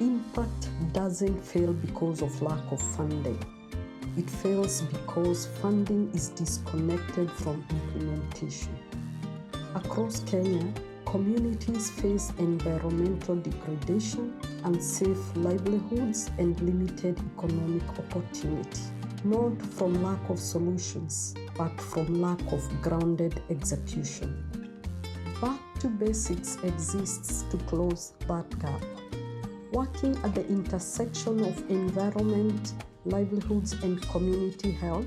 Impact doesn't fail because of lack of funding. It fails because funding is disconnected from implementation. Across Kenya, communities face environmental degradation, unsafe livelihoods, and limited economic opportunity, not from lack of solutions, but from lack of grounded execution. Back to Basics exists to close that gap. Working at the intersection of environment, livelihoods, and community health,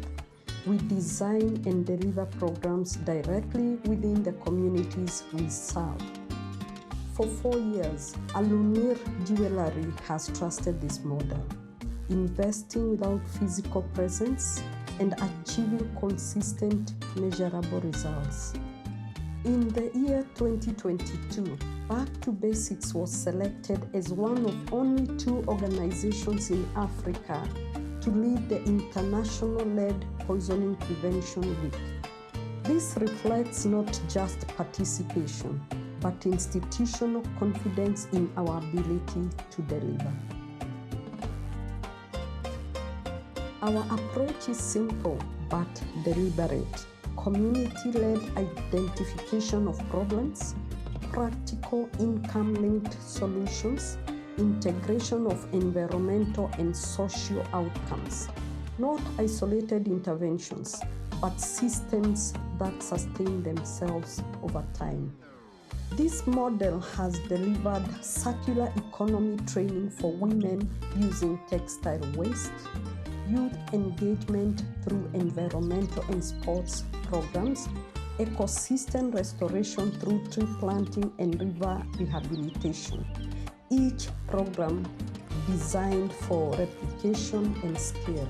we design and deliver programs directly within the communities we serve. For 4 years, Alunir Jewelry has trusted this model, investing without physical presence and achieving consistent, measurable results. In the year 2022, Back to Basics was selected as one of only 2 organizations in Africa to lead the international-led Poisoning Prevention Week. This reflects not just participation, but institutional confidence in our ability to deliver. Our approach is simple but deliberate. Community-led identification of problems, practical income-linked solutions, integration of environmental and social outcomes, not isolated interventions, but systems that sustain themselves over time. This model has delivered circular economy training for women using textile waste, youth engagement through environmental and sports programs, ecosystem restoration through tree planting and river rehabilitation. Each program designed for replication and scale.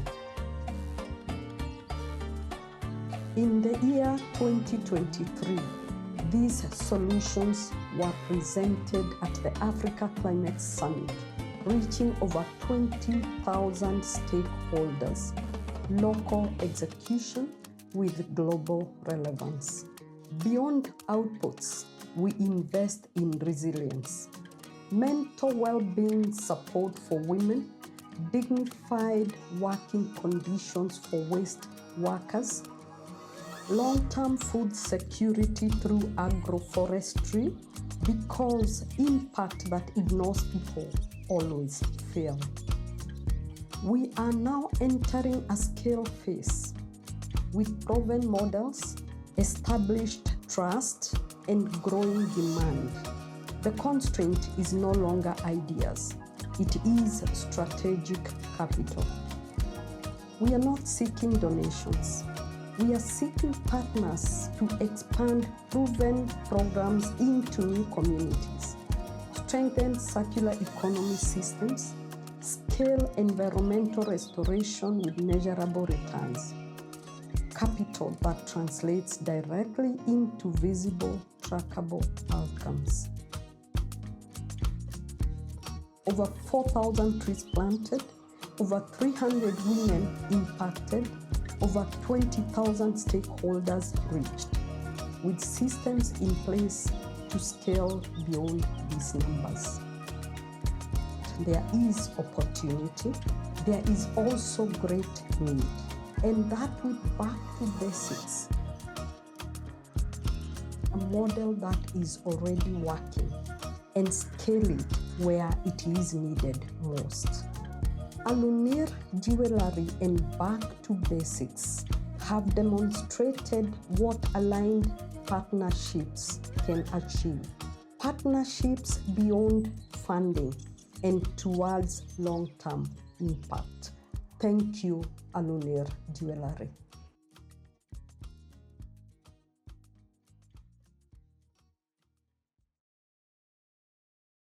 In the year 2023, these solutions were presented at the Africa Climate Summit, reaching over 20,000 stakeholders, local execution with global relevance. Beyond outputs, we invest in resilience, mental well-being support for women, dignified working conditions for waste workers, long-term food security through agroforestry, because impact that ignores people always fail. We are now entering a scale phase with proven models, established trust, and growing demand. The constraint is no longer ideas, it is strategic capital. We are not seeking donations. We are seeking partners to expand proven programs into new communities, strengthen circular economy systems, scale environmental restoration with measurable returns. Capital that translates directly into visible, trackable outcomes. Over 4,000 trees planted, over 300 women impacted, over 20,000 stakeholders reached, with systems in place to scale beyond these numbers. There is opportunity, there is also great need, and that with Back to Basics, a model that is already working, and scale it where it is needed most. Alunir Jewelry and Back to Basics have demonstrated what aligned partnerships can achieve. Partnerships beyond funding and towards long-term impact. Thank you, Alunir Jewelry.